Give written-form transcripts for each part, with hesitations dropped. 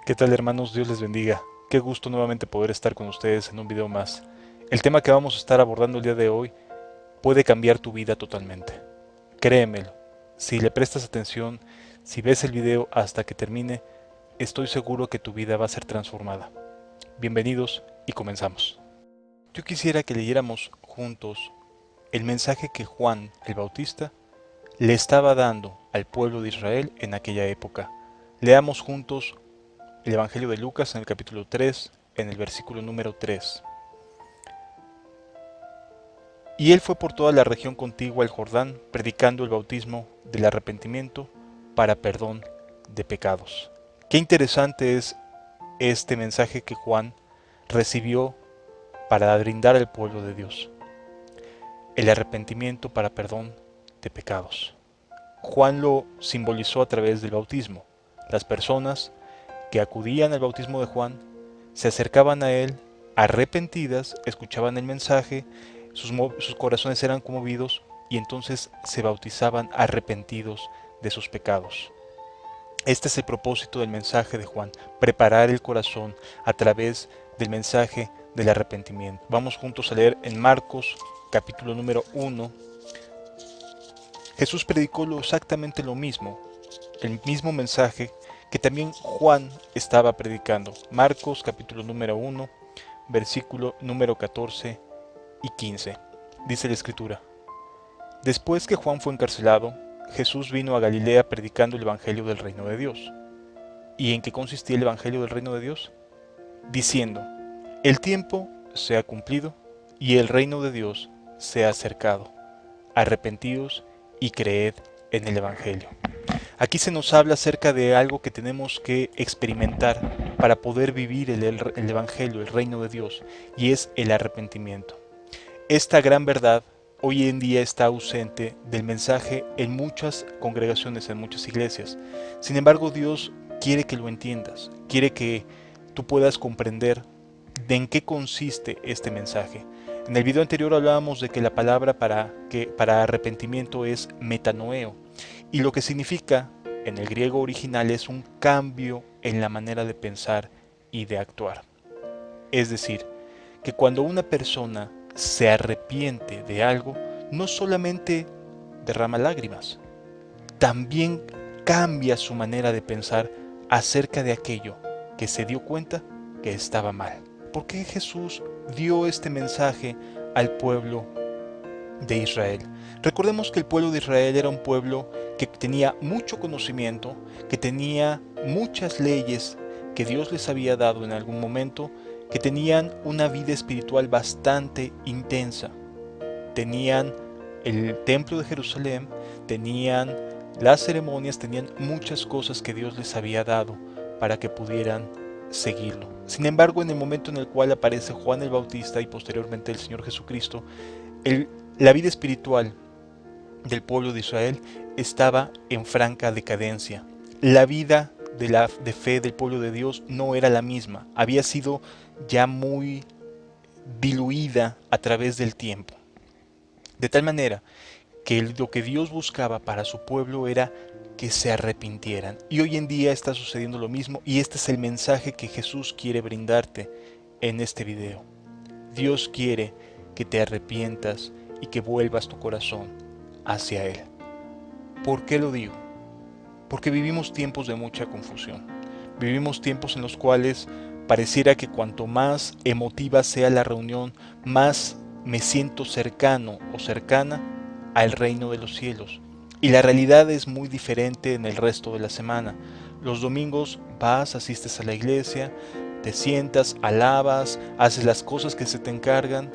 ¿Qué tal, hermanos? Dios les bendiga. Qué gusto nuevamente poder estar con ustedes en un video más. El tema que vamos a estar abordando el día de hoy puede cambiar tu vida totalmente. Créemelo, si le prestas atención, si ves el video hasta que termine, estoy seguro que tu vida va a ser transformada. Bienvenidos y comenzamos. Yo quisiera que leyéramos juntos el mensaje que Juan el Bautista le estaba dando al pueblo de Israel en aquella época. Leamos juntos el Evangelio de Lucas en el capítulo 3, en el versículo número 3. Y él fue por toda la región contigua al Jordán, predicando el bautismo del arrepentimiento para perdón de pecados. Qué interesante es este mensaje que Juan recibió para brindar al pueblo de Dios. El arrepentimiento para perdón de pecados. Juan lo simbolizó a través del bautismo. Las personas que acudían al bautismo de Juan se acercaban a él arrepentidas, escuchaban el mensaje, sus corazones eran conmovidos y entonces se bautizaban arrepentidos de sus pecados. Este es el propósito del mensaje de Juan, preparar el corazón a través del mensaje del arrepentimiento. Vamos juntos a leer en Marcos capítulo número 1. Jesús predicó exactamente lo mismo, el mismo mensaje que también Juan estaba predicando. Marcos capítulo número 1, versículo número 14 y 15. Dice la escritura: Después que Juan fue encarcelado, Jesús vino a Galilea predicando el evangelio del reino de Dios. ¿Y en qué consistía el evangelio del reino de Dios? Diciendo: el tiempo se ha cumplido y el reino de Dios se ha acercado. Arrepentíos y creed en el evangelio. Aquí se nos habla acerca de algo que tenemos que experimentar para poder vivir el evangelio, el reino de Dios, y es el arrepentimiento. Esta gran verdad hoy en día está ausente del mensaje en muchas congregaciones, en muchas iglesias. Sin embargo, Dios quiere que lo entiendas, quiere que tú puedas comprender de en qué consiste este mensaje. En el video anterior hablábamos de que la palabra para arrepentimiento es metanoeo, y lo que significa en el griego original es un cambio en la manera de pensar y de actuar. Es decir, que cuando una persona se arrepiente de algo, no solamente derrama lágrimas, también cambia su manera de pensar acerca de aquello que se dio cuenta que estaba mal. ¿Por qué Jesús dio este mensaje al pueblo de Israel? Recordemos que el pueblo de Israel era un pueblo que tenía mucho conocimiento, que tenía muchas leyes que Dios les había dado en algún momento, que tenían una vida espiritual bastante intensa. Tenían el templo de Jerusalén, tenían las ceremonias, tenían muchas cosas que Dios les había dado para que pudieran seguirlo. Sin embargo, en el momento en el cual aparece Juan el Bautista y posteriormente el Señor Jesucristo, la vida espiritual del pueblo de Israel estaba en franca decadencia. La vida de fe del pueblo de Dios no era la misma, había sido ya muy diluida a través del tiempo. De tal manera que lo que Dios buscaba para su pueblo era que se arrepintieran. Y hoy en día está sucediendo lo mismo, y este es el mensaje que Jesús quiere brindarte en este video. Dios quiere que te arrepientas y que vuelvas tu corazón hacia Él. ¿Por qué lo digo? Porque vivimos tiempos de mucha confusión. Vivimos tiempos en los cuales pareciera que cuanto más emotiva sea la reunión, más me siento cercano o cercana al reino de los cielos. Y la realidad es muy diferente en el resto de la semana. Los domingos vas, asistes a la iglesia, te sientas, alabas, haces las cosas que se te encargan,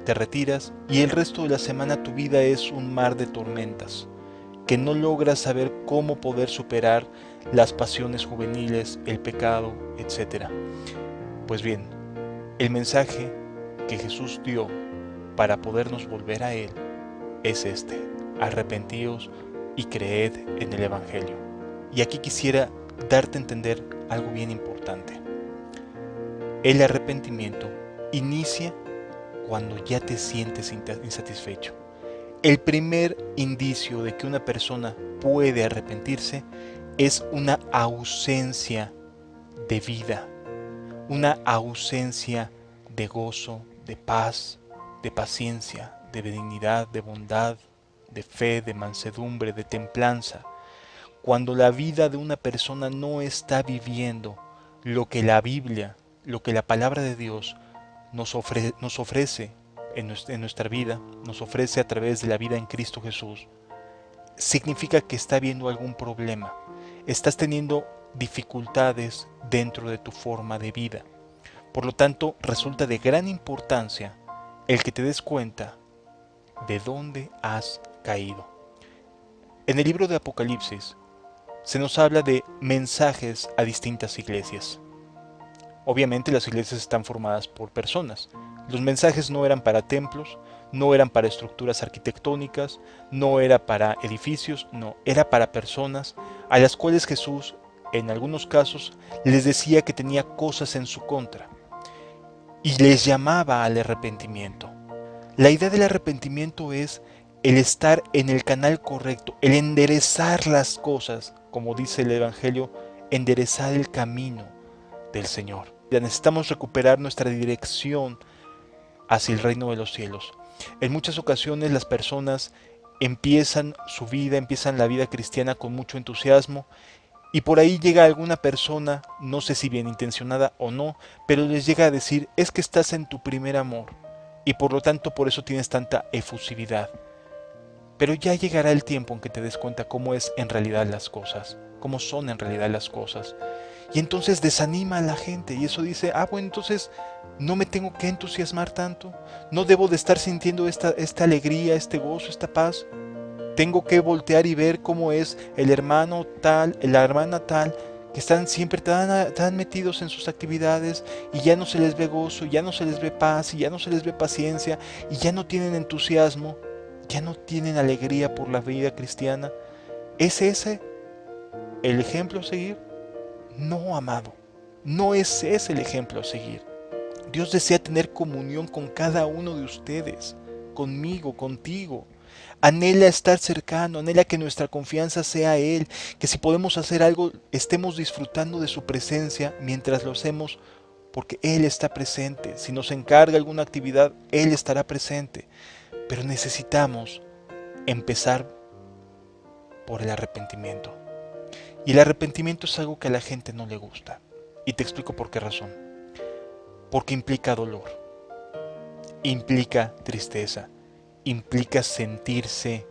te retiras, y el resto de la semana tu vida es un mar de tormentas, que no logras saber cómo poder superar las pasiones juveniles, el pecado, etc. Pues bien, el mensaje que Jesús dio para podernos volver a Él es este: arrepentíos y creed en el Evangelio. Y aquí quisiera darte a entender algo bien importante. El arrepentimiento inicia cuando ya te sientes insatisfecho. El primer indicio de que una persona puede arrepentirse es una ausencia de vida, una ausencia de gozo, de paz, de paciencia, de benignidad, de bondad, de fe, de mansedumbre, de templanza. Cuando la vida de una persona no está viviendo lo que la Biblia, lo que la palabra de Dios nos ofrece en nuestra vida, nos ofrece a través de la vida en Cristo Jesús, significa que está habiendo algún problema. Estás teniendo dificultades dentro de tu forma de vida. Por lo tanto, resulta de gran importancia el que te des cuenta de dónde has caído. En el libro de Apocalipsis se nos habla de mensajes a distintas iglesias. Obviamente las iglesias están formadas por personas. Los mensajes no eran para templos, no eran para estructuras arquitectónicas, no era para edificios, no, era para personas a las cuales Jesús, en algunos casos, les decía que tenía cosas en su contra y les llamaba al arrepentimiento. La idea del arrepentimiento es el estar en el canal correcto, el enderezar las cosas, como dice el Evangelio, enderezar el camino del Señor. Ya necesitamos recuperar nuestra dirección hacia el reino de los cielos. En muchas ocasiones las personas empiezan su vida, empiezan la vida cristiana con mucho entusiasmo y por ahí llega alguna persona, no sé si bien intencionada o no, pero les llega a decir, es que estás en tu primer amor y por lo tanto por eso tienes tanta efusividad. Pero ya llegará el tiempo en que te des cuenta cómo es en realidad las cosas, cómo son en realidad las cosas. Y entonces desanima a la gente y eso dice, bueno, entonces no me tengo que entusiasmar tanto, no debo de estar sintiendo esta alegría, este gozo, esta paz. Tengo que voltear y ver cómo es el hermano tal, la hermana tal, que están siempre tan metidos en sus actividades y ya no se les ve gozo, ya no se les ve paz y ya no se les ve paciencia y ya no tienen entusiasmo, ya no tienen alegría por la vida cristiana. ¿Es ese el ejemplo a seguir? No, amado, no es ese el ejemplo a seguir. Dios desea tener comunión con cada uno de ustedes, conmigo, contigo. Anhela estar cercano, anhela que nuestra confianza sea Él, que si podemos hacer algo, estemos disfrutando de su presencia mientras lo hacemos, porque Él está presente. Si nos encarga alguna actividad, Él estará presente. Pero necesitamos empezar por el arrepentimiento. Y el arrepentimiento es algo que a la gente no le gusta. Y te explico por qué razón. Porque implica dolor, implica tristeza, implica sentirse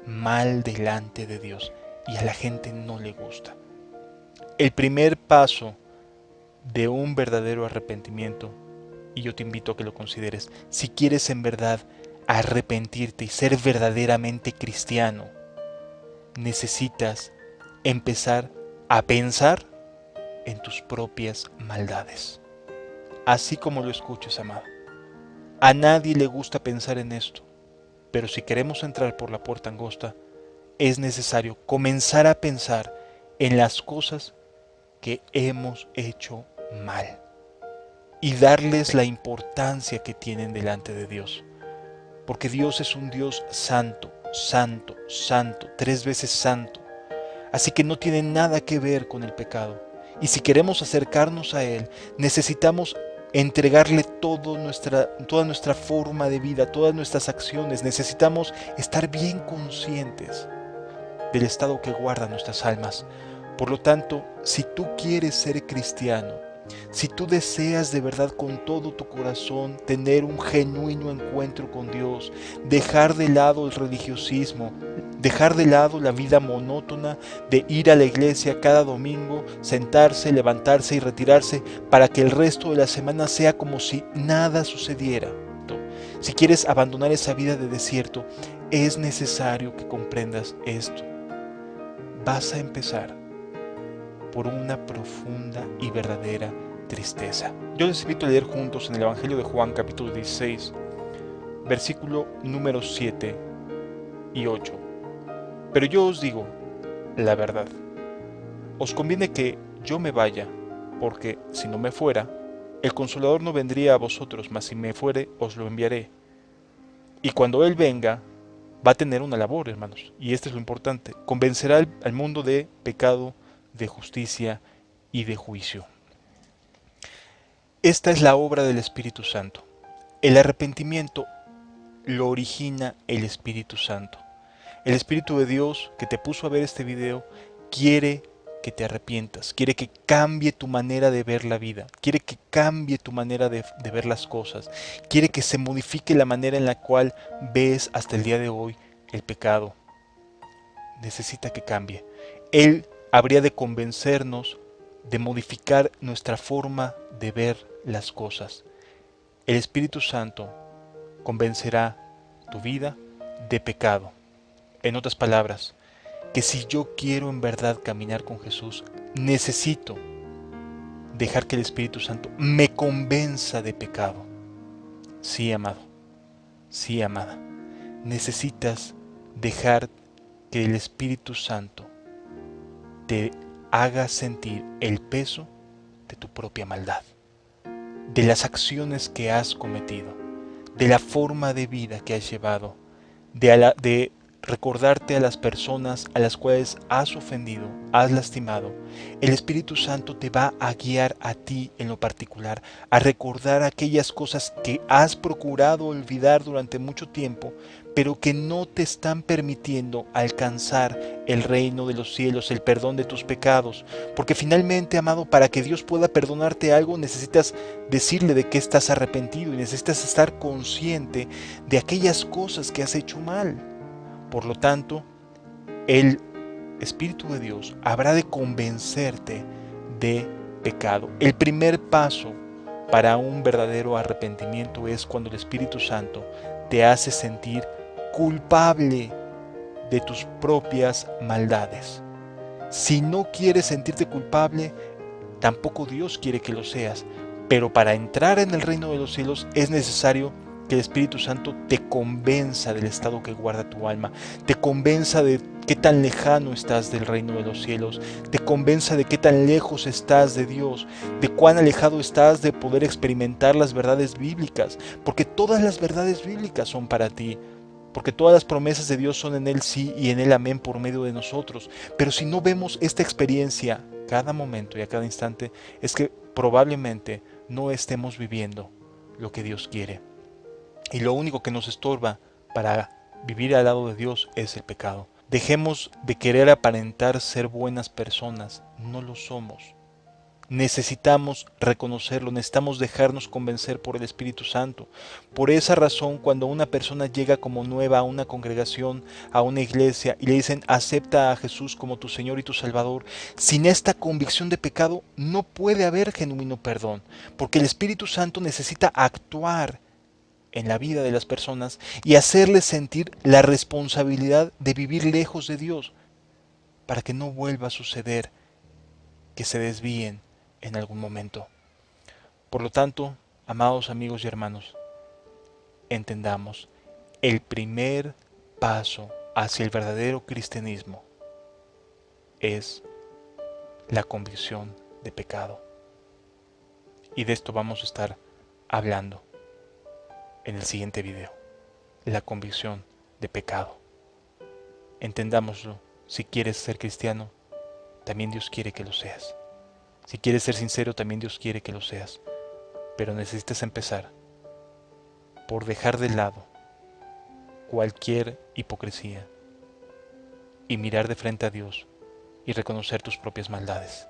mal delante de Dios. Y a la gente no le gusta. El primer paso de un verdadero arrepentimiento, y yo te invito a que lo consideres, si quieres en verdad arrepentirte y ser verdaderamente cristiano, necesitas empezar a pensar en tus propias maldades. Así como lo escuches, amado. A nadie le gusta pensar en esto, pero si queremos entrar por la puerta angosta, es necesario comenzar a pensar en las cosas que hemos hecho mal y darles la importancia que tienen delante de Dios. Porque Dios es un Dios santo, santo, santo, 3 veces santo. Así que no tiene nada que ver con el pecado. Y si queremos acercarnos a Él, necesitamos entregarle toda nuestra forma de vida, todas nuestras acciones. Necesitamos estar bien conscientes del estado que guardan nuestras almas. Por lo tanto, si tú quieres ser cristiano, si tú deseas de verdad con todo tu corazón tener un genuino encuentro con Dios, dejar de lado el religiosismo, dejar de lado la vida monótona de ir a la iglesia cada domingo, sentarse, levantarse y retirarse para que el resto de la semana sea como si nada sucediera. Si quieres abandonar esa vida de desierto, es necesario que comprendas esto. Vas a empezar por una profunda y verdadera tristeza. Yo les invito a leer juntos en el Evangelio de Juan capítulo 16, versículo número 7 y 8. Pero yo os digo la verdad. Os conviene que yo me vaya, porque si no me fuera, el Consolador no vendría a vosotros, mas si me fuere, os lo enviaré. Y cuando Él venga, va a tener una labor, hermanos, y esto es lo importante: convencerá al mundo de pecado, de justicia y de juicio. Esta es la obra del Espíritu Santo. El arrepentimiento lo origina el Espíritu Santo. El Espíritu de Dios que te puso a ver este video quiere que te arrepientas, quiere que cambie tu manera de ver la vida, quiere que cambie tu manera de ver las cosas, quiere que se modifique la manera en la cual ves hasta el día de hoy el pecado. Necesita que cambie. Él habría de convencernos de modificar nuestra forma de ver las cosas. El Espíritu Santo convencerá tu vida de pecado. En otras palabras, que si yo quiero en verdad caminar con Jesús, necesito dejar que el Espíritu Santo me convenza de pecado. Sí, amado, sí, amada, necesitas dejar que el Espíritu Santo te haga sentir el peso de tu propia maldad, de las acciones que has cometido, de la forma de vida que has llevado, de recordarte a las personas a las cuales has ofendido, has lastimado. El Espíritu Santo te va a guiar a ti en lo particular, a recordar aquellas cosas que has procurado olvidar durante mucho tiempo, pero que no te están permitiendo alcanzar el reino de los cielos, el perdón de tus pecados. Porque finalmente, amado, para que Dios pueda perdonarte algo, necesitas decirle de qué estás arrepentido y necesitas estar consciente de aquellas cosas que has hecho mal. Por lo tanto, el Espíritu de Dios habrá de convencerte de pecado. El primer paso para un verdadero arrepentimiento es cuando el Espíritu Santo te hace sentir culpable de tus propias maldades. Si no quieres sentirte culpable, tampoco Dios quiere que lo seas. Pero para entrar en el reino de los cielos es necesario que el Espíritu Santo te convenza del estado que guarda tu alma, te convenza de qué tan lejano estás del reino de los cielos, te convenza de qué tan lejos estás de Dios, de cuán alejado estás de poder experimentar las verdades bíblicas, porque todas las verdades bíblicas son para ti, porque todas las promesas de Dios son en Él sí y en Él amén por medio de nosotros. Pero si no vemos esta experiencia cada momento y a cada instante, es que probablemente no estemos viviendo lo que Dios quiere. Y lo único que nos estorba para vivir al lado de Dios es el pecado. Dejemos de querer aparentar ser buenas personas, no lo somos. Necesitamos reconocerlo, necesitamos dejarnos convencer por el Espíritu Santo. Por esa razón, cuando una persona llega como nueva a una congregación, a una iglesia, y le dicen, acepta a Jesús como tu Señor y tu Salvador, sin esta convicción de pecado no puede haber genuino perdón, porque el Espíritu Santo necesita actuar en la vida de las personas y hacerles sentir la responsabilidad de vivir lejos de Dios, para que no vuelva a suceder que se desvíen en algún momento. Por lo tanto, amados amigos y hermanos, entendamos, el primer paso hacia el verdadero cristianismo es la convicción de pecado. Y de esto vamos a estar hablando en el siguiente video. La convicción de pecado. Entendámoslo, si quieres ser cristiano, también Dios quiere que lo seas. Si quieres ser sincero, también Dios quiere que lo seas. Pero necesitas empezar por dejar de lado cualquier hipocresía y mirar de frente a Dios y reconocer tus propias maldades.